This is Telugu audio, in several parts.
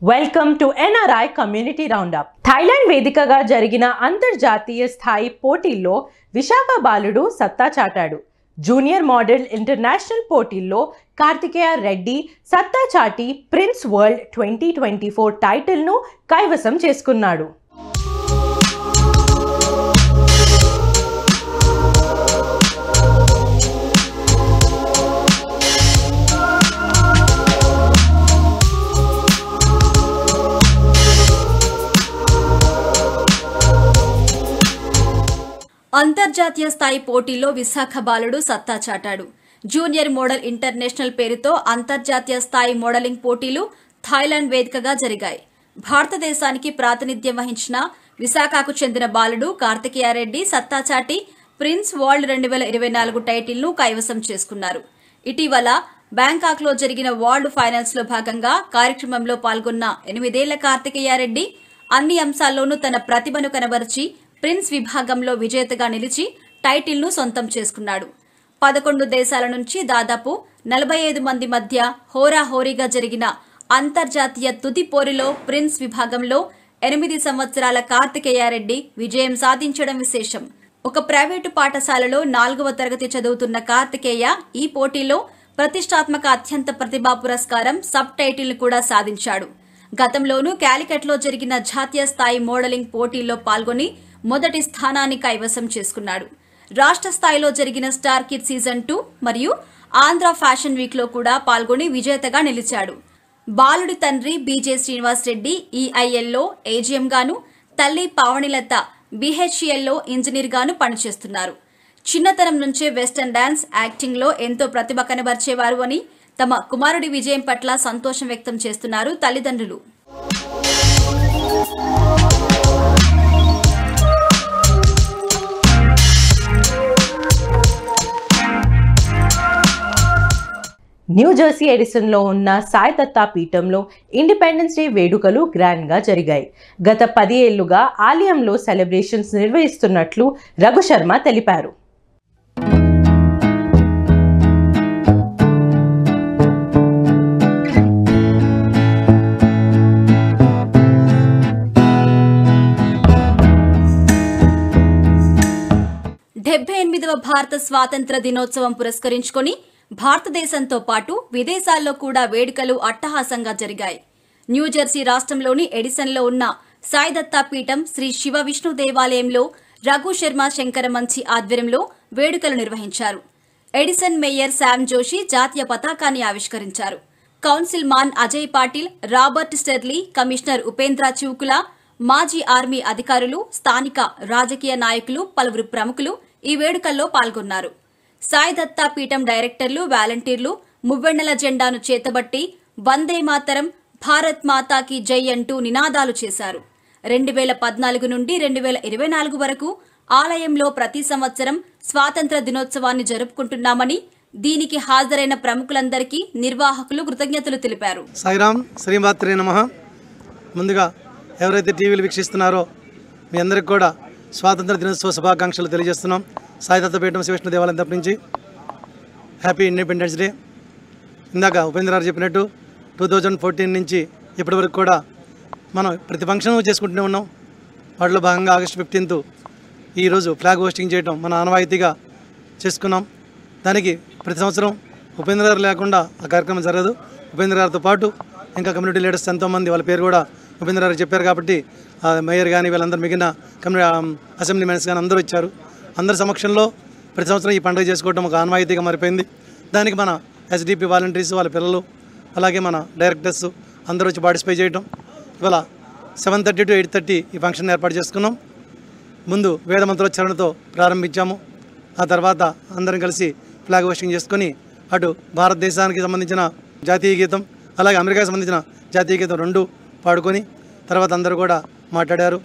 Welcome to NRI community roundup. Thailand వేదికగా జరిగిన అంతర్జాతీయ స్థాయి పోటీల్లో విశాఖ బాలుడు సత్తా చాటాడు. జూనియర్ మోడల్ ఇంటర్నేషనల్ పోటీల్లో కార్తికేయ రెడ్డి సత్తా చాటి ప్రిన్స్ వరల్డ్ 2024 టైటిల్ను కైవసం చేసుకున్నాడు. అంతర్జాతీయ స్థాయి పోటీల్లో విశాఖ బాలుడు సత్తా చాటాడు. జూనియర్ మోడల్ ఇంటర్నేషనల్ పేరుతో అంతర్జాతీయ స్థాయి మోడలింగ్ పోటీలు థాయిలాండ్ వేదికగా జరిగాయి. భారతదేశానికి ప్రాతినిధ్యం వహించిన విశాఖకు చెందిన బాలుడు కార్తికేయ రెడ్డి సత్తా చాటి ప్రిన్స్ వరల్డ్ 2024 టైటిల్ను కైవసం చేసుకున్నారు. ఇటీవల బ్యాంకాక్ లో జరిగిన వరల్డ్ ఫైనల్స్ లో భాగంగా కార్యక్రమంలో పాల్గొన్న 8 ఏళ్ల కార్తికేయ రెడ్డి అన్ని అంశాల్లోనూ తన ప్రతిభను కనబరిచి ప్రిన్స్ విభాగంలో విజేతగా నిలిచి టైటిల్ను సొంతం చేసుకున్నాడు. 11 దేశాల నుంచి దాదాపు 45 మంది మధ్య హోరాహోరీగా జరిగిన అంతర్జాతీయ తుది పోరులో ప్రిన్స్ విభాగంలో 8 సంవత్సరాల కార్తికేయ రెడ్డి విజయం సాధించడం విశేషం. ఒక ప్రైవేటు పాఠశాలలో 4వ తరగతి చదువుతున్న కార్తికేయ ఈ పోటీలో ప్రతిష్టాత్మక అత్యంత ప్రతిభా పురస్కారం సబ్ టైటిల్ ను కూడా సాధించాడు. గతంలోనూ కాలికట్ లో జరిగిన జాతీయ స్థాయి మోడలింగ్ పోటీల్లో పాల్గొని మొదటి స్థానాన్ని కైవసం చేసుకున్నాడు. రాష్ట్ర స్థాయిలో జరిగిన స్టార్ కిడ్ సీజన్ 2 మరియు ఆంధ్ర ఫ్యాషన్ వీక్ లో కూడా పాల్గొని విజేతగా నిలిచాడు. బాలుడి తండ్రి బీజే శ్రీనివాస్ రెడ్డి ఈఐఎల్లో ఏజీఎం గాను, తల్లి పావణిలత బీహెచ్ఈఎల్లో ఇంజనీర్ గాను పనిచేస్తున్నారు. చిన్నతనం నుంచే వెస్టర్న్ డాన్స్, యాక్టింగ్ లో ఎంతో ప్రతిభ కనబర్చేవారు అని తమ కుమారుడి విజయం పట్ల సంతోషం వ్యక్తం చేస్తున్నారు తల్లిదండ్రులు. న్యూజెర్సీ ఎడిసన్లో ఉన్న సాయి దత్తా పీఠంలో ఇండిపెండెన్స్ డే వేడుకలు గ్రాండ్గా జరిగాయి. గత 10 ఏళ్లుగా ఆలయంలో సెలబ్రేషన్స్ నిర్వహిస్తున్నట్లు రఘు శర్మ తెలిపారు. భారత స్వాతంత్ర దినోత్సవం పురస్కరించుకుని భారతదేశంతో పాటు విదేశాల్లో కూడా వేడుకలు అట్టహాసంగా జరిగాయి. న్యూజెర్సీ రాష్ట్రంలోని ఎడిసన్లో ఉన్న సాయి దత్తా పీఠం శ్రీ శివ విష్ణు దేవాలయంలో రఘు శర్మ శంకర మంచి ఆధ్వర్యంలో వేడుకలు నిర్వహించారు. ఎడిసన్ మేయర్ శామ్ జోషి జాతీయ పతాకాన్ని ఆవిష్కరించారు. Councilman Ajay Patil, Robert Sterley, commissioner Upendra Chivukula, మాజీ ఆర్మీ అధికారులు, స్థానిక రాజకీయ నాయకులు, పలువురు ప్రముఖులు ఈ వేడుకల్లో పాల్గొన్నారు. సాయి దత్తా పీఠం డైరెక్టర్లు, వాలంటీర్లు మువ్వెన్నెల జెండాను చేతబట్టి వందే మాతరం, భారత్ మాతాకి జై అంటూ నినాదాలు చేశారు. 2014 నుండి 2024 వరకు ఆలయంలో ప్రతి సంవత్సరం స్వాతంత్ర దినోత్సవాన్ని జరుపుకుంటున్నామని, దీనికి హాజరైన ప్రముఖులందరికీ నిర్వాహకులు కృతజ్ఞతలు తెలిపారు. సాయిరామ్, శ్రీమాత్రే నమః. ముందుగా ఎవరైతే టీవీలు వీక్షిస్తున్నారో మీ అందరికి కూడా స్వాతంత్ర దినోత్సవ శుభాకాంక్షలు తెలియజేస్తున్నాం. సాయి దత్తా పీఠం శ్రీ విష్ణు దేవాలయం తరపు నుంచి హ్యాపీ ఇండిపెండెన్స్ డే. ఇందాక ఉపేంద్ర గారు చెప్పినట్టు 2014 నుంచి ఇప్పటి వరకు కూడా మనం ప్రతి ఫంక్షన్ చేసుకుంటూనే ఉన్నాం. వాటిలో భాగంగా ఆగస్టు 15th ఈరోజు ఫ్లాగ్ హోస్టింగ్ చేయడం మన ఆనవాయితీగా చేసుకున్నాం. దానికి ప్రతి సంవత్సరం ఉపేంద్ర గారు లేకుండా ఆ కార్యక్రమం జరగదు. ఉపేంద్ర గారితో పాటు ఇంకా కమ్యూనిటీ లీడర్స్ ఎంతోమంది, వాళ్ళ పేరు కూడా ఉపేంద్ర గారు చెప్పారు కాబట్టి మేయర్ కానీ వీళ్ళందరూ మిగిలిన అసెంబ్లీ మెంబర్స్ కానీ అందరూ వచ్చారు. అందరి సమక్షంలో ప్రతి సంవత్సరం ఈ పండుగ చేసుకోవడం ఒక ఆనవాయితీగా మారిపోయింది. దానికి మన ఎస్డిపి వాలంటీర్స్, వాళ్ళ పిల్లలు, అలాగే మన డైరెక్టర్స్ అందరూ వచ్చి పార్టిసిపేట్ చేయడం. ఇవాళ 7:30 to 8:30 ఈ ఫంక్షన్ ఏర్పాటు చేసుకున్నాం. ముందు వేద మంత్రోచ్చారణతో ప్రారంభించాము. ఆ తర్వాత అందరం కలిసి ఫ్లాగ్ హోస్టింగ్ చేసుకొని అటు భారతదేశానికి సంబంధించిన జాతీయ గీతం, అలాగే అమెరికాకి సంబంధించిన జాతీయ గీతం 2 పాడుకొని తర్వాత అందరూ కూడా మాట్లాడారు.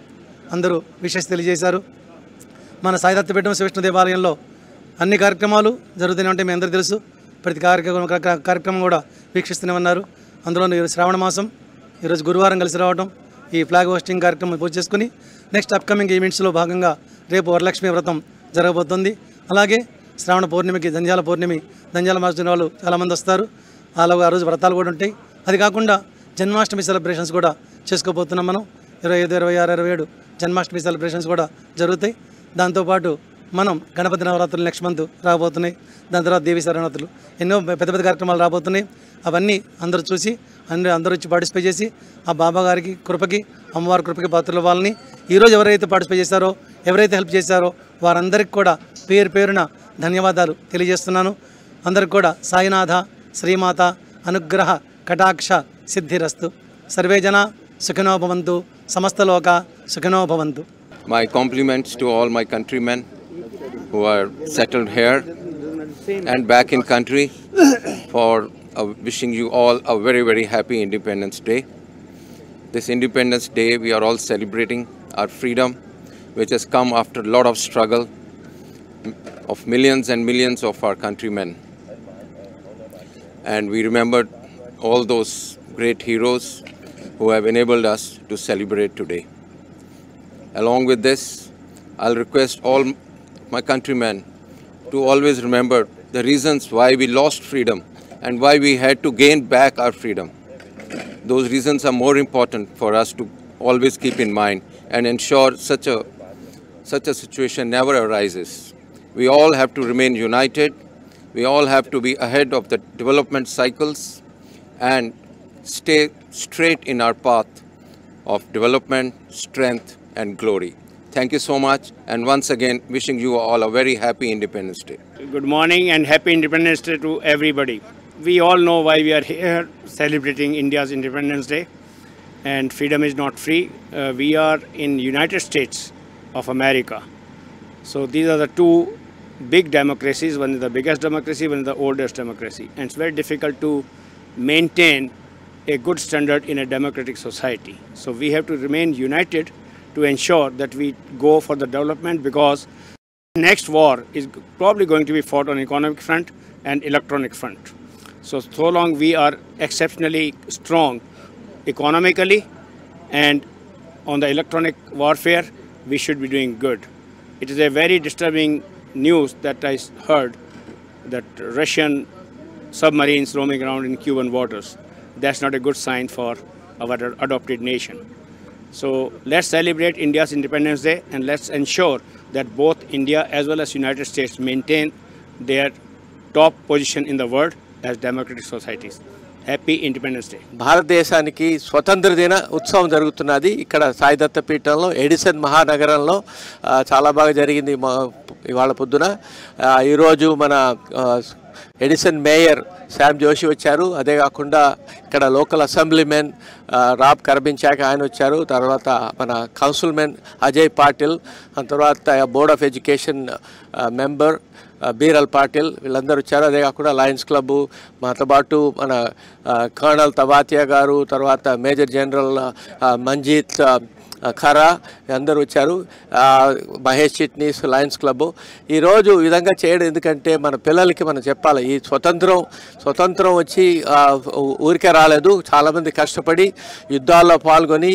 అందరూ విషెస్ తెలియజేశారు. మన సాయి దత్తా పీఠం శ్రీ విష్ణు దేవాలయంలో అన్ని కార్యక్రమాలు జరుగుతూనే ఉంటాయి. మీ అందరికీ తెలుసు. ప్రతి కార్యక్రమం కూడా వీక్షిస్తూనే ఉన్నారు. అందులో శ్రావణ మాసం ఈరోజు గురువారం కలిసి రావడం, ఈ ఫ్లాగ్ హోస్టింగ్ కార్యక్రమం పూర్తి చేసుకుని నెక్స్ట్ అప్కమింగ్ ఈవెంట్స్లో భాగంగా రేపు వరలక్ష్మి వ్రతం జరగబోతుంది. అలాగే శ్రావణ పౌర్ణమికి దంజాల మాసం వాళ్ళు చాలామంది వస్తారు. అలాగే ఆ రోజు వ్రతాలు కూడా ఉంటాయి. అది కాకుండా జన్మాష్టమి సెలబ్రేషన్స్ కూడా చేసుకోబోతున్నాం. మనం 25, 26, 27 జన్మాష్టమి సెలబ్రేషన్స్ కూడా జరుగుతాయి. దాంతోపాటు మనం గణపతి నవరాత్రులు నెక్స్ట్ మంత్ రాబోతున్నాయి. దాని తర్వాత దేవీ శరణార్థులు ఎన్నో పెద్ద పెద్ద కార్యక్రమాలు రాబోతున్నాయి. అవన్నీ అందరూ చూసి అందరూ వచ్చి పార్టిసిపేట్ చేసి ఆ బాబా గారికి కృపకి, అమ్మవారి కృపకి పాత్రలు వాళ్ళని ఈరోజు ఎవరైతే పార్టిసిపేట్ చేశారో, ఎవరైతే హెల్ప్ చేశారో వారందరికీ కూడా పేరున ధన్యవాదాలు తెలియజేస్తున్నాను. అందరికి కూడా సాయినాథ శ్రీమాత అనుగ్రహ కటాక్ష సిద్ధిరస్తు. సర్వే జన సుఖినో భవంతు, సమస్తలోక సుఖినో భవంతు. My compliments to all my countrymen who are settled here and back in country for wishing you all a very, very happy Independence Day. This Independence Day we are all celebrating our freedom, which has come after a lot of struggle of millions and millions of our countrymen. And we remembered all those great heroes who have enabled us to celebrate today. Along with this, I'll request all my countrymen to always remember the reasons why we lost freedom and why we had to gain back our freedom. Those reasons are more important for us to always keep in mind and ensure such a situation never arises. We all have to remain united. We all have to be ahead of the development cycles and stay straight in our path of development, strength and glory. Thank you so much, and once again wishing you all a very happy Independence Day. Good morning and happy Independence Day to everybody. We all know why we are here celebrating India's Independence Day, and freedom is not free. We are in United States of America. So these are the two big democracies. One is the biggest democracy, one is the oldest democracy, and it's very difficult to maintain a good standard in a democratic society. So we have to remain united to ensure that we go for the development, because next war is probably going to be fought on economic front and electronic front. So long we are exceptionally strong economically and on the electronic warfare, we should be doing good. It is a very disturbing news that I heard that Russian submarines roaming around in Cuban waters. That's not a good sign for our adopted nation. So let's celebrate India's Independence Day, and let's ensure that both India as well as United States maintain their top position in the world as democratic societies. Happy independence day. భారతదేశానికి స్వతంత్ర దిన ఉత్సవం జరుగుతున్నది ఇక్కడ సాయిదత్త పీఠంలో ఎడిసన్ మహానగరంలో చాలా బాగా జరిగింది ఇవాళ పొద్దున. ఈరోజు మన ఎడిసన్ మేయర్ శామ్ జోషి వచ్చారు. అదే కాకుండా ఇక్కడ లోకల్ అసెంబ్లీమెన్ రాబ్ కర్బించాక ఆయన వచ్చారు. తర్వాత మన కౌన్సిల్మెన్ అజయ్ పాటిల్, తర్వాత board of education member Biral Patil, వీళ్ళందరూ వచ్చారు. అదే కాకుండా లయన్స్ క్లబ్, మాతో పాటు మన కర్నల్ తబాతియా గారు, తర్వాత మేజర్ జనరల్ మంజీత్ ఖరా అందరూ వచ్చారు. మహేష్ చిట్నీస్ లయన్స్ క్లబ్ ఈరోజు ఈ విధంగా చేయడం ఎందుకంటే మన పిల్లలకి మనం చెప్పాలి, ఈ స్వతంత్రం వచ్చి ఊరికే రాలేదు. చాలామంది కష్టపడి యుద్ధాల్లో పాల్గొని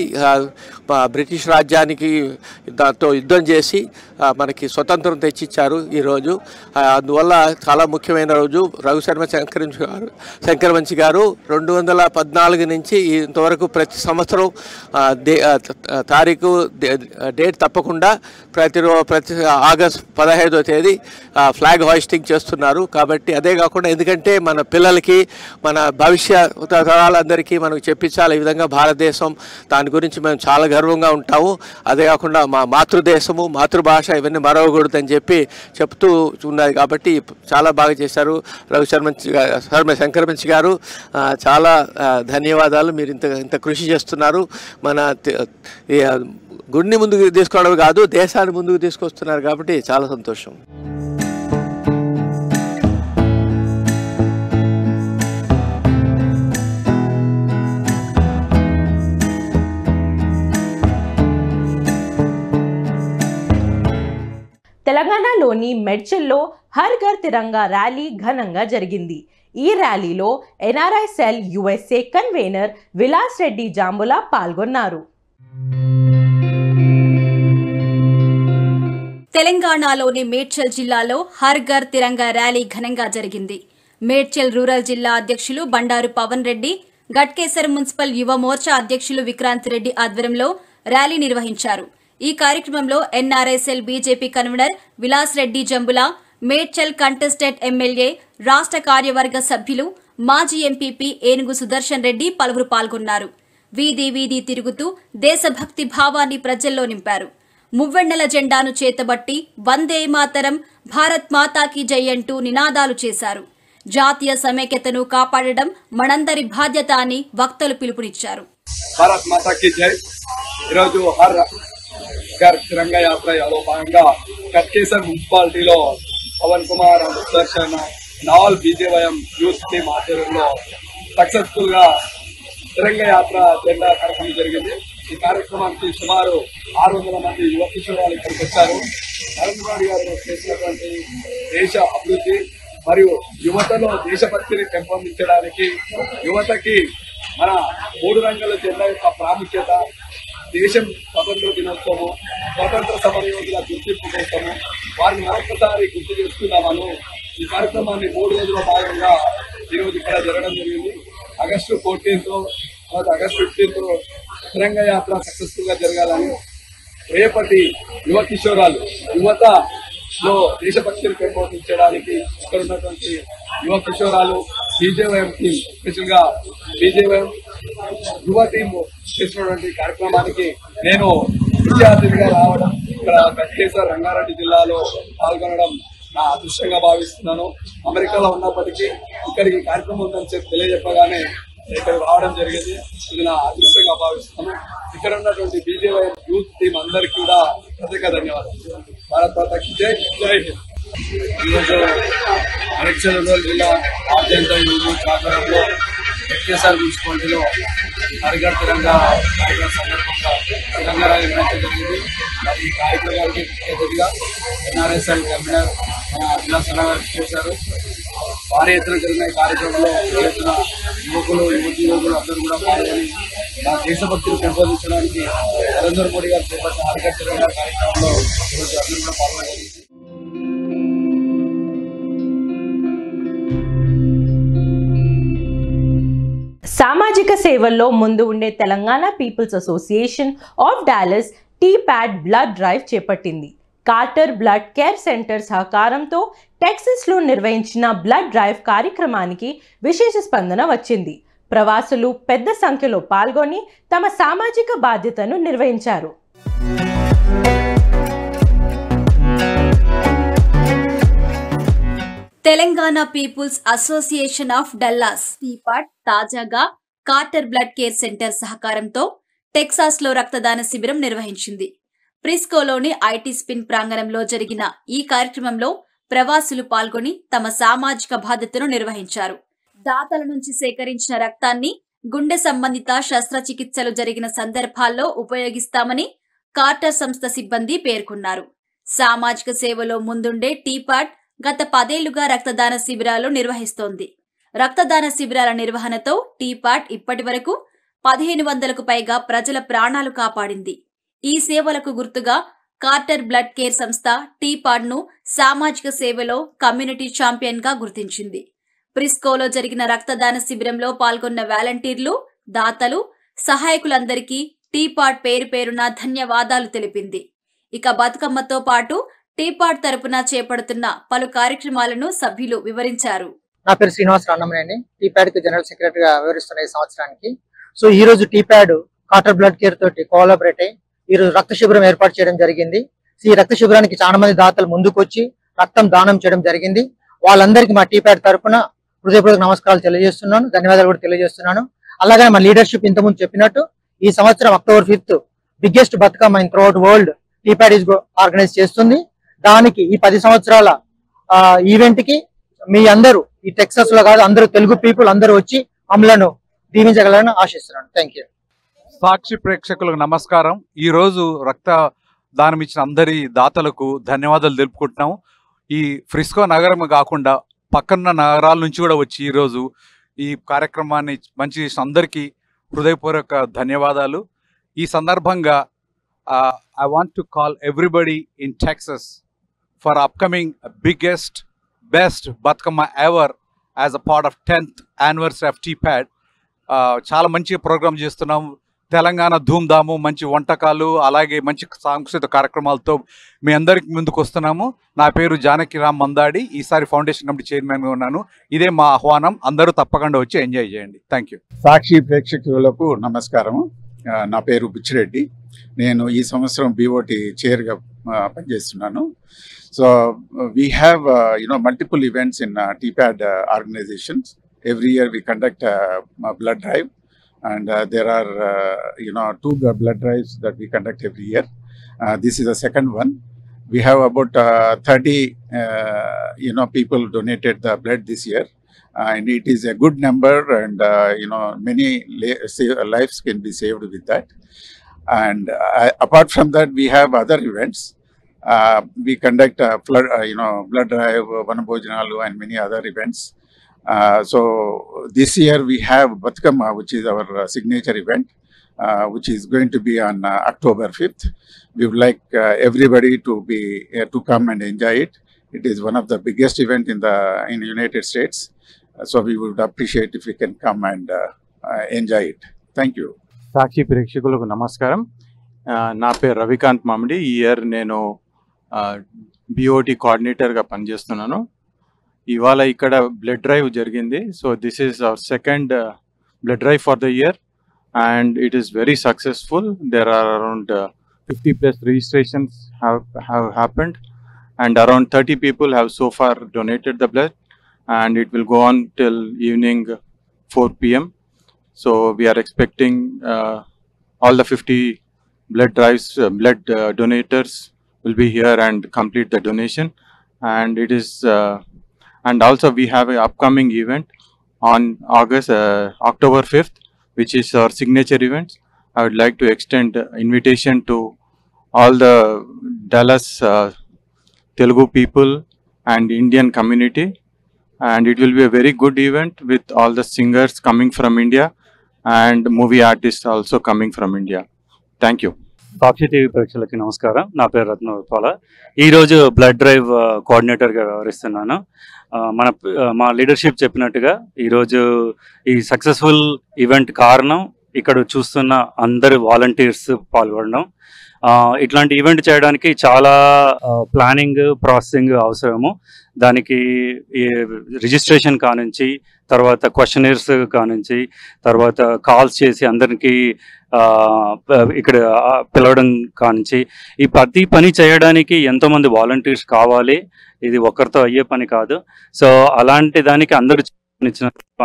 బ్రిటిష్ రాజ్యానికి దాంతో యుద్ధం చేసి మనకి స్వతంత్రం తెచ్చిచ్చారు ఈరోజు. అందువల్ల చాలా ముఖ్యమైన రోజు. శంకరవంశి గారు 214 నుంచి ఇంతవరకు ప్రతి సంవత్సరం తారీఖు డేట్ తప్పకుండా ప్రతి ఆగస్ట్ 15వ తేదీ ఫ్లాగ్ హాయిస్టింగ్ చేస్తున్నారు. కాబట్టి అదే కాకుండా ఎందుకంటే మన పిల్లలకి మన భవిష్య తరాలందరికీ మనకు చెప్పించాలి ఈ విధంగా భారతదేశం, దాని గురించి మేము చాలా గర్వంగా ఉంటాము. అదే కాకుండా మా మాతృదేశము, మాతృభాష ఇవన్నీ మరవకూడదని చెప్పి చెప్తూ ఉన్నది. కాబట్టి చాలా బాగా చేశారు శంకరవంశి గారు. చాలా ధన్యవాదాలు. మీరు ఇంత కృషి చేస్తున్నారు. మన గుడిని ముందుకు తీసుకోవడం కాదు, దేశాన్ని ముందుకు తీసుకొస్తున్నారు. కాబట్టి చాలా సంతోషం. తెలంగాణలోని మెడ్చల్లో హర్ ఘర్ తిరంగా ర్యాలీ ఘనంగా జరిగింది. ఈ ర్యాలీలో NRI cell USA convener Vilas Reddy Jambula పాల్గొన్నారు. తెలంగాణలోని మేడ్చల్ జిల్లాలో హర్ ఘర్ తిరంగా ర్యాలీ ఘనంగా జరిగింది. మేడ్చల్ రూరల్ జిల్లా అధ్యక్షులు బండారు పవన్ రెడ్డి, గట్కేసర్ మున్సిపల్ యువ మోర్చా అధ్యక్షులు విక్రాంత్ రెడ్డి ఆధ్వర్యంలో ర్యాలీ నిర్వహించారు. ఈ కార్యక్రమంలో NRSL BJP convener Vilas Reddy Jambula, Medchal contested MLA, రాష్ట్ర కార్యవర్గ సభ్యులు, మాజీ ఎంపీపీ ఏనుగు సుదర్శన్ రెడ్డి పలువురు పాల్గొన్నారు. వీధి వీధి తిరుగుతూ దేశభక్తి భావాన్ని ప్రజల్లో నింపారు. మువ్వెన్నెల జెండాను చేతబట్టి వందే మాతరం, భారత్ మాతాకి జై అంటూ నినాదాలు చేశారు. జాతీయ సమైక్యతను కాపాడడం మనందరి బాధ్యత అని వక్తలు పిలుపునిచ్చారు. భారత్ మాతాకి జై. ఈరోజు హర్ ఘర్ తిరంగా యాత్రలో భాగంగా కట్కేసర్ మున్సిపాలిటీలో పవన్ కుమార్, సుదర్శన్, నాల్ బీజేవైఎం యూత్ టీమ్ ఆధ్వర్యంలో సక్సెస్ఫుల్ గా తిరంగా యాత్ర జెండా కార్యక్రమం జరిగింది. ఈ కార్యక్రమానికి సుమారు 600 మంది యువ కిషోరాలు ఇక్కడికి వచ్చారు. నరేంద్ర మోడీ గారు చేసినటువంటి దేశ అభివృద్ధి మరియు యువతలో దేశభక్తిని పెంపొందించడానికి, యువతకి మన 3 రంగాల జెండా యొక్క ప్రాముఖ్యత, దేశం స్వతంత్ర దినోత్సవం, స్వతంత్ర సమరయోధుల గుర్తింపు కోసము వారిని మరొకసారి గుర్తు చేసుకుందామను ఈ కార్యక్రమాన్ని 3 రోజుల భాగంగా ఈరోజు ఇక్కడ జరగడం జరిగింది. ఆగస్టు 14th, ఆగస్టు 15th తిరంగా యాత్ర సక్సెస్ఫుల్ గా జరగాలని, రేపటి యువ కిషోరాలు యువతలో దేశభక్తిని పెంపొందించడానికి ఇక్కడ ఉన్నటువంటి యువ కిషోరాలు బీజేవైఎం టీం, స్పెషల్ గా బీజేవైఎం యువ టీం చేసినటువంటి కార్యక్రమానికి నేను ముఖ్య అతిథిగా రావడం, ఇక్కడ గట్కేసర్ రంగారెడ్డి జిల్లాలో పాల్గొనడం నా అదృష్టంగా భావిస్తున్నాను. అమెరికాలో ఉన్నప్పటికీ ఇక్కడికి కార్యక్రమం ఉందని చెప్పి తెలియజెప్పగానే ఇక్కడ రావడం జరిగింది. ఇది నా అదృష్టంగా భావిస్తున్నాను. ఇక్కడ ఉన్నటువంటి బీజేవై యూత్ టీం అందరికీ కూడా ప్రత్యేక ధన్యవాదాలు. భారత్ మాతాకి జై. జై హింద్. ఈరోజు మేడ్చల్ రూరల్ జిల్లా ఆద్యంత యూత్ ఆధ్వర్యంలో గట్కేసర్ మున్సిపాలిటీలో హర్ ఘర్ తిరంగా కార్యక్రమం సందర్భంగా తిరంగా ర్యాలీ నిర్వహించడం జరిగింది. ఈ కార్యక్రమానికి అతిథిగా ఎన్ఆర్ఎస్ఎల్ కన్వీనర్ విలాస్ గారు చేశారు. భారీ ఎత్తున జరిగిన ఈ కార్యక్రమంలో ఎత్తున యువకులు, యువకులు అందరూ కూడా పాల్గొని నా దేశభక్తిని పెంపొందించడానికి నరేంద్ర మోడీ గారు చేపట్టిన హర్ ఘర్ తిరంగా కార్యక్రమంలో ఈరోజు అందరూ కూడా పాల్గొన్నారు. సామాజిక సేవల్లో ముందు ఉండే Telangana people's association of Dallas TPAD blood drive చేపట్టింది. కార్టర్ బ్లడ్ కేర్ సెంటర్ సహకారంతో టెక్సస్లో నిర్వహించిన బ్లడ్ డ్రైవ్ కార్యక్రమానికి విశేష స్పందన వచ్చింది. ప్రవాసులు పెద్ద సంఖ్యలో పాల్గొని తమ సామాజిక బాధ్యతను నిర్వహించారు. Telangana people's association of Dallas TPAD తాజాగా కార్టర్ బ్లడ్ కేర్ సెంటర్ సహకారంతో టెక్సాస్లో రక్తదాన శిబిరం నిర్వహించింది. ప్రిస్కోలోని ఐటీ స్పిన్ ప్రాంగణంలో జరిగిన ఈ కార్యక్రమంలో ప్రవాసులు పాల్గొని తమ సామాజిక బాధ్యతను నిర్వహించారు. దాతల నుంచి సేకరించిన రక్తాన్ని గుండె సంబంధిత శస్త్రచికిత్సలు జరిగిన సందర్భాల్లో ఉపయోగిస్తామని కార్టర్ సంస్థ సిబ్బంది పేర్కొన్నారు. సామాజిక సేవలో ముందుండే టీ-ప్యాడ్ గత 10 ఏళ్లుగా రక్తదాన శిబిరాలు నిర్వహిస్తోంది. రక్తదాన శిబిరాల నిర్వహణతో టీ-ప్యాడ్ ఇప్పటి వరకు 1500కు పైగా ప్రజల ప్రాణాలు కాపాడింది. ఈ సేవలకు గుర్తుగా కార్టర్ బ్లడ్ కేర్ సంస్థ టీ-ప్యాడ్ ను సామాజిక సేవలో కమ్యూనిటీ ఛాంపియన్ గా గుర్తించింది. ప్రిస్కోలో జరిగిన రక్తదాన శిబిరంలో పాల్గొన్న వాలంటీర్లు, దాతలు, సహాయకులందరికీ టీ-ప్యాడ్ పేరు పేరున ధన్యవాదాలు తెలిపింది. ఇక బతుకమ్మతో పాటు టీ-ప్యాడ్ తరపున చేపడుతున్న పలు కార్యక్రమాలను సభ్యులు వివరించారు. నా పేరు శ్రీనివాస్ రాన్నమనేని, టీ-ప్యాడ్ కి జనరల్ సెక్రటరీగా వివరిస్తున్న ఈ సంవత్సరానికి. సో ఈ రోజు టీ-ప్యాడ్ కార్టర్ బ్లడ్ కేర్ తోటి కోలాబరేట్ అయ్యి ఈ రోజు రక్త శిబిరం ఏర్పాటు చేయడం జరిగింది. ఈ రక్త శిబిరానికి చాలా మంది దాతలు ముందుకు వచ్చి రక్తం దానం చేయడం జరిగింది. వాళ్ళందరికీ మా టీ-ప్యాడ్ తరపున హృదయపూర్వక నమస్కారాలు తెలియజేస్తున్నాను, ధన్యవాదాలు కూడా తెలియజేస్తున్నాను. అలాగే మా లీడర్షిప్ ఇంతకుముందు చెప్పినట్టు ఈ సంవత్సరం October 5th biggest Bathukamma in throughout world tea-pad organise చేస్తుంది. దానికి ఈ 10 సంవత్సరాల ఈవెంట్ కి మీ అందరూ ఈ టెక్సాస్ లో కాదు అందరూ తెలుగు పీపుల్ అందరూ వచ్చి మమ్మలను దీవించగలరని ఆశిస్తున్నాను. Thank you. సాక్షి ప్రేక్షకులకు నమస్కారం. ఈ రోజు రక్త దానం ఇచ్చిన అందరి దాతలకు ధన్యవాదాలు తెలుపుకుంటున్నాం. ఈ ఫ్రిస్కో నగరం కాకుండా పక్కన నగరాల నుంచి కూడా వచ్చి ఈరోజు ఈ కార్యక్రమాన్ని మంచి చేసిన అందరికీ హృదయపూర్వక ధన్యవాదాలు. ఈ సందర్భంగా I want to call everybody in Texas for upcoming biggest, best Batkama ever as a part of 10th anniversary of T-PAD. చాలా మంచి ప్రోగ్రామ్ చేస్తున్నాం. తెలంగాణ ధూమ్ధాము, మంచి వంటకాలు, అలాగే మంచి సాంస్కృతిక కార్యక్రమాలతో మీ అందరికి ముందుకు వస్తున్నాము. నా పేరు జానకిరామ్ మందాడి. ఈసారి ఫౌండేషన్ కమిటీ చైర్మన్గా ఉన్నాను. ఇదే మా ఆహ్వానం. అందరూ తప్పకుండా వచ్చి ఎంజాయ్ చేయండి. Thank you. సాక్షి ప్రేక్షకులకు నమస్కారం. నా పేరు బుచ్చిరెడ్డి. నేను ఈ సంవత్సరం BOT చైర్గా పనిచేస్తున్నాను. So we have multiple events in TPAD organisations. Every year we conduct blood drive, and there are 2 blood drives that we conduct every year. This is the second one. We have about 30 people donated the blood this year, and it is a good number, and many lives can be saved with that. And apart from that, we have other events. We conduct blood drive, Vanabhojanalu, and many other events. So this year we have Batkama, which is our signature event, which is going to be on October 5th. We would like everybody to come and enjoy it. It is one of the biggest event in the United States. So we would appreciate if you can come and enjoy it. Thank you. సాక్షి ప్రేక్షకులకు నమస్కారం. నా పేరు రవికాంత్ మామిడి. ఈ ఇయర్ నేను BOT కోఆర్డినేటర్గా పనిచేస్తున్నాను. ఇవాళ ఇక్కడ బ్లడ్ డ్రైవ్ జరిగింది. So this is our second blood drive for the year, and it is very successful. There are around 50+ registrations have happened, and around 30 people have so far donated the blood, and it will go on till evening 4 p.m. So we are expecting all the 50 blood donators will be here and complete the donation. And it is and also we have an upcoming event on October 5th, which is our signature event. I would like to extend invitation to all the Dallas Telugu people and Indian community, and it will be a very good event with all the singers coming from India and movie artists also coming from India. Thank you. Sakshi TV ప్రేక్షకులకి నమస్కారం. నా పేరు రత్నపాల. ఈరోజు బ్లడ్ డ్రైవ్ కోఆర్డినేటర్గా వ్యవహరిస్తున్నాను. మా లీడర్షిప్ చెప్పినట్టుగా ఈరోజు ఈ సక్సెస్ఫుల్ ఈవెంట్ కారణం ఇక్కడ చూస్తున్న అందరు వాలంటీర్స్ పాల్గొనడం. ఇట్లాంటి ఈవెంట్ చేయడానికి చాలా ప్లానింగ్, ప్రాసెసింగ్ అవసరము. దానికి రిజిస్ట్రేషన్ కానుంచి, తర్వాత క్వశ్చనర్స్ కానుంచి, తర్వాత కాల్స్ చేసి అందరికి ఇక్కడ పిలవడం కానుంచి, ఈ ప్రతి పని చేయడానికి ఎంతోమంది వాలంటీర్స్ కావాలి. ఇది ఒక్కరితో అయ్యే పని కాదు. సో అలాంటి దానికి అందరూ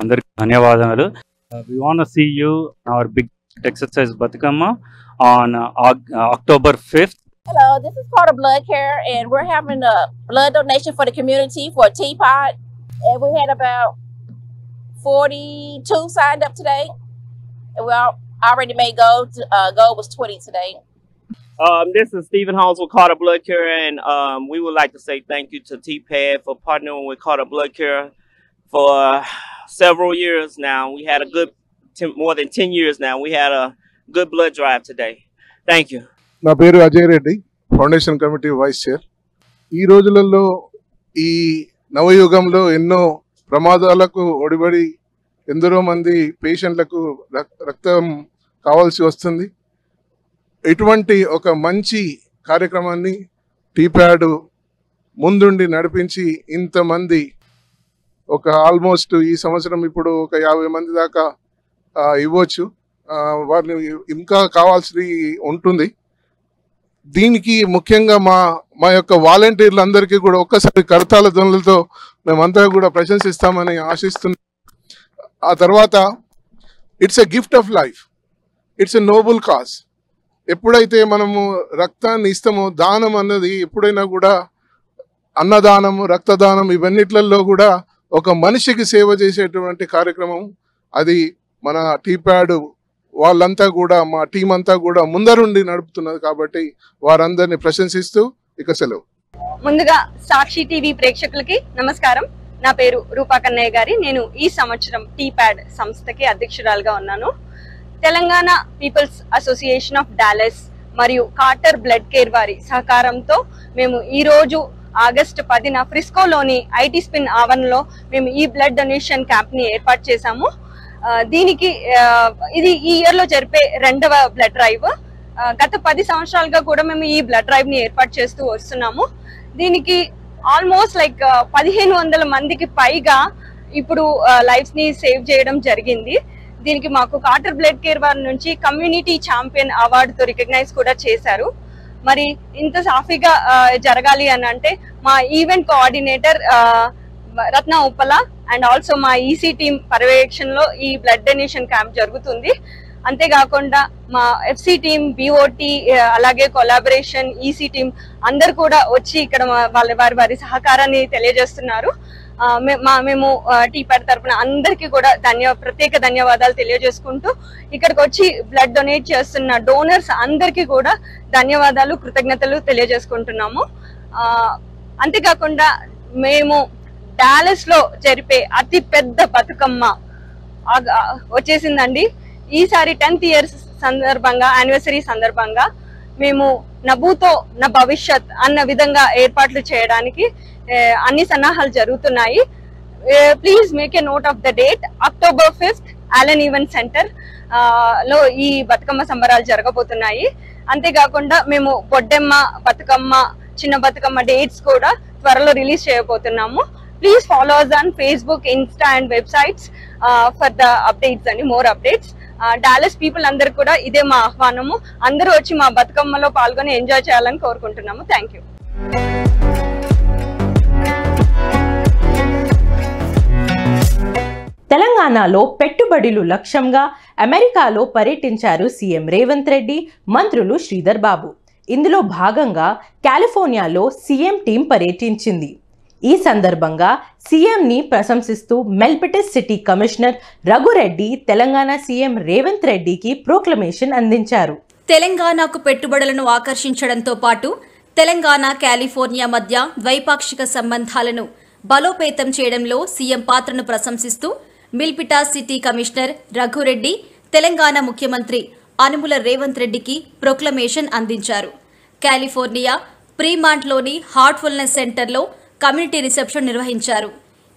అందరికి ధన్యవాదాలు. We want to see you our big exercise Batkama on October 5th. Hello, this is part of Blood Care, and we're having a blood donation for the community for TPAD, and we had about 42 signed up today, and we already made goal. Goal was 20 today. This is Stephen Holmes with Carter Blood Care, and we would like to say thank you to TPAD for partnering with Carter Blood Care for several years now. We had a good more than 10 years now. We had a good blood drive today. Thank you. నా పేరు Ajay Reddy, foundation committee vice chair. ఈ రోజులలో ఈ నవయుగంలో ఎన్నో ప్రమాదాలకు ఒడిబడి ఎందరో మంది పేషెంట్లకు రక్తం కావాల్సి వస్తుంది. ఇటువంటి ఒక మంచి కార్యక్రమాన్ని TPAD ముందుండి నడిపించి ఇంతమంది ఒక ఆల్మోస్ట్ ఈ సంవత్సరం ఇప్పుడు ఒక 50 మంది దాకా ఇవ్వచ్చు. వారిని ఇంకా కావాల్సి ఉంటుంది. దీనికి ముఖ్యంగా మా యొక్క వాలంటీర్లందరికీ కూడా ఒక్కసారి కరతాళ ధ్వనులతో మేమంతా కూడా ప్రశంసిస్తామని ఆశిస్తున్నాం. ఆ తర్వాత it's a gift of life, it's a noble cause. ఎప్పుడైతే మనము రక్తాన్ని ఇస్తామో, దానం అన్నది ఎప్పుడైనా కూడా అన్నదానము, రక్తదానం ఇవన్నిట్లలో కూడా ఒక మనిషికి సేవ చేసేటువంటి కార్యక్రమం. అది మన TPAD వాళ్ళంతా కూడా, మా టీం అంతా కూడా ముందరుండి నడుపుతున్నది. కాబట్టి వారందరినీ ప్రశంసిస్తూ ఇక సెలవు. ముందుగా సాక్షి టీవీ ప్రేక్షకులకి నమస్కారం. నా పేరు రూపా కన్నయ్య గారి. నేను ఈ సంవత్సరం TPAD సంస్థకి అధ్యక్షురాలుగా ఉన్నాను. Telangana people's association of Dallas మరియు కార్టర్ బ్లడ్ కేర్ వారి సహకారంతో మేము ఈ రోజు ఆగస్టు 10న ఫ్రిస్కోలోని IT స్పిన్ ఆవరణలో మేము ఈ బ్లడ్ డొనేషన్ క్యాంప్ ని ఏర్పాటు చేశాము. దీనికి ఇది ఈ ఇయర్ లో జరిపే 2వ బ్లడ్ డ్రైవ్. గత 10 సంవత్సరాలుగా కూడా మేము ఈ బ్లడ్ డ్రైవ్ ని ఏర్పాటు చేస్తూ వస్తున్నాము. దీనికి ఆల్మోస్ట్ లైక్ 1500 మందికి పైగా ఇప్పుడు లైఫ్స్ ని సేవ్ చేయడం జరిగింది. దీనికి మాకు కార్టర్ బ్లడ్ కేర్ వారి నుంచి కమ్యూనిటీ ఛాంపియన్ అవార్డుతో రికగ్నైజ్ కూడా చేశారు. మరి ఇంత సాఫీగా జరగాలి అని అంటే మా event coordinator Ratna Uppala and also మా ఈసీ టీం పర్యవేక్షణలో ఈ బ్లడ్ డొనేషన్ క్యాంప్ జరుగుతుంది. అంతేకాకుండా మా ఎఫ్సి టీం, బిఓటి, అలాగే కొలాబరేషన్, ఈసీ టీం అందరు కూడా వచ్చి ఇక్కడ వారి సహకారాన్ని తెలియజేస్తున్నారు. మేము టీపాడ్ తరఫున అందరికీ కూడా ప్రత్యేక ధన్యవాదాలు తెలియజేసుకుంటూ ఇక్కడికి వచ్చి బ్లడ్ డొనేట్ చేస్తున్న డోనర్స్ అందరికీ కూడా ధన్యవాదాలు, కృతజ్ఞతలు తెలియజేసుకుంటున్నాము. అంతేకాకుండా మేము డాలస్ లో జరిపే అతి పెద్ద బతుకమ్మ వచ్చేసిందండి. ఈసారి 10th ఇయర్స్ సందర్భంగా, యానివర్సరీ సందర్భంగా మేము నభూతో నా భవిష్యత్ అన్న విధంగా ఏర్పాట్లు చేయడానికి అన్ని సన్నాహాలు జరుగుతున్నాయి. Please make a note of the date. October 5th Allen event centre లో ఈ బతుకమ్మ సంబరాలు జరగబోతున్నాయి. అంతేకాకుండా మేము బొడ్డెమ్మ, బతుకమ్మ, చిన్న బతుకమ్మ డేట్స్ కూడా త్వరలో రిలీజ్ చేయబోతున్నాము. Please follow us on Facebook, Insta and websites for the updates and more updates. Dallas people అందరు కూడా ఇదే మా ఆహ్వానము. అందరూ వచ్చి మా బతుకమ్మలో పాల్గొని ఎంజాయ్ చేయాలని కోరుకుంటున్నాము. Thank you. తెలంగాణలో పెట్టుబడులు లక్ష్యంగా అమెరికాలో పర్యటించారు సీఎం రేవంత్ రెడ్డి, మంత్రులు శ్రీధర్ బాబు. ఇందులో భాగంగా కాలిఫోర్నియాలో సీఎం టీం పర్యటించింది. ఈ సందర్భంగా సీఎంని ప్రశంసిస్తూ Milpitas city commissioner Raghu Reddy Telangana CM Revanth రెడ్డికి ప్రొక్లమేషన్ అందించారు. తెలంగాణకు పెట్టుబడులను ఆకర్షించడంతో పాటు తెలంగాణ, కాలిఫోర్నియా మధ్య ద్వైపాక్షిక సంబంధాలను బలోపేతం చేయడంలో సీఎం పాత్రను ప్రశంసిస్తూ Milpitas city commissioner Raghu Reddy Telangana ముఖ్యమంత్రి అనుముల రేవంత్ రెడ్డికి ప్రొక్లమేషన్ అందించారు. కాలిఫోర్నియా ప్రీమాంట్లోని హార్ట్ఫుల్నెస్ సెంటర్లో కమ్యూనిటీ రిసెప్షన్ నిర్వహించారు.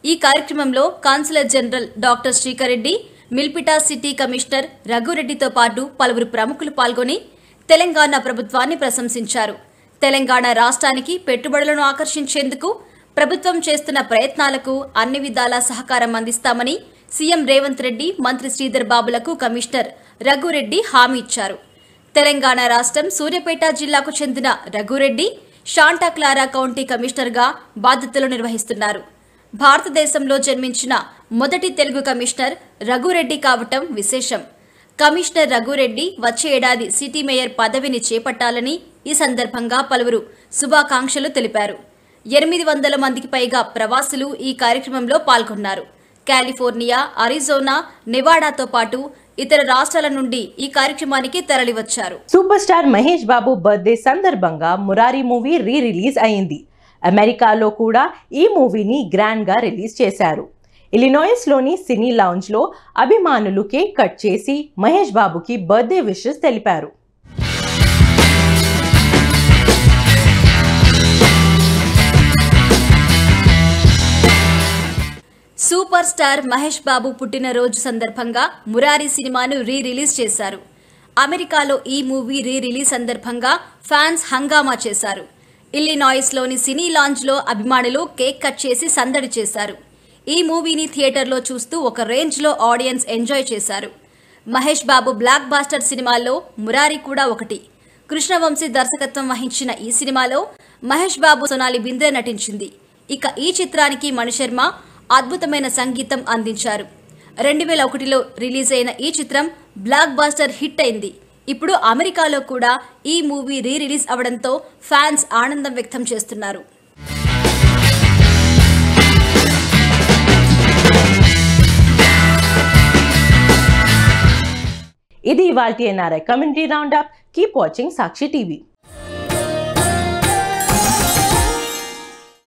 ఈ కార్యక్రమంలో consular general doctor Srikar Reddy, Milpitas city commissioner రఘురెడ్డితో పాటు పలువురు ప్రముఖులు పాల్గొని తెలంగాణ ప్రభుత్వాన్ని ప్రశంసించారు. తెలంగాణ రాష్ట్రానికి పెట్టుబడులను ఆకర్షించేందుకు ప్రభుత్వం చేస్తున్న ప్రయత్నాలకు అన్ని విధాలా సహకారం అందిస్తామని సీఎం రేవంత్ రెడ్డి, మంత్రి శ్రీధర్ బాబులకు కమిషనర్ రఘురెడ్డి హామీ ఇచ్చారు. తెలంగాణ రాష్ట్రం సూర్యాపేట జిల్లాకు చెందిన రఘురెడ్డి శాంటా క్లారా కౌంటీ కమిషనర్గా బాధ్యతలు నిర్వహిస్తున్నారు. భారతదేశంలో జన్మించిన మొదటి తెలుగు కమిషనర్ రఘురెడ్డి కావటం విశేషం. కమిషనర్ రఘురెడ్డి వచ్చే ఏడాది సిటీ మేయర్ పదవిని చేపట్టాలని ఈ సందర్భంగా పలువురు శుభాకాంక్షలు తెలిపారు. 800 మందికి పైగా ప్రవాసులు ఈ కార్యక్రమంలో పాల్గొన్నారు. కాలిఫోర్నియా, అరిజోనా, నెవాడాతో పాటు ఇతర రాష్ట్రాల నుండి ఈ కార్యక్రమానికి తరలివచ్చారు. Super star Mahesh Babu birthday సందర్భంగా మురారి మూవీ రిలీజ్ అయింది. అమెరికాలో కూడా ఈ మూవీని గ్రాండ్ గా రిలీజ్ చేశారు. ఇలినాయిస్ లోని సినీ లౌంజ్ లో అభిమానులు కేక్ కట్ చేసి మహేష్ బాబుకి బర్త్డే విషెస్ తెలిపారు. సూపర్ స్టార్ మహేష్ బాబు పుట్టినరోజు సందర్భంగా మురారి సినిమాను రిలీజ్ చేశారు. అమెరికాలో ఈ మూవీ రిలీజ్ సందర్భంగా ఫ్యాన్స్ హంగామా చేశారు. ఇల్లినాయిస్ లోని సినీ లాంజ్ లో అభిమానులు కేక్ కట్ చేసి సందడి చేశారు. ఈ మూవీని థియేటర్లో చూస్తూ ఒక రేంజ్ లో ఆడియన్స్ ఎంజాయ్ చేశారు. మహేష్ బాబు బ్లాక్ బాస్టర్ సినిమాల్లో మురారి కూడా ఒకటి. కృష్ణవంశీ దర్శకత్వం వహించిన ఈ సినిమాలో మహేష్ బాబు, సోనాలి బింద్రే నటించింది. ఇక ఈ చిత్రానికి మణిశర్మ అద్భుతమైన సంగీతం అందించారు. 2001లో రిలీజ్ అయిన ఈ చిత్రం బ్లాక్ బాస్టర్ హిట్ అయింది. ఇప్పుడు అమెరికాలో కూడా ఈ మూవీ రిలీజ్ అవడంతో ఫ్యాన్స్ ఆనందం వ్యక్తం చేస్తున్నారు. ఇది ఇవాల్టి NRI community roundup. Keep watching Sakshi TV.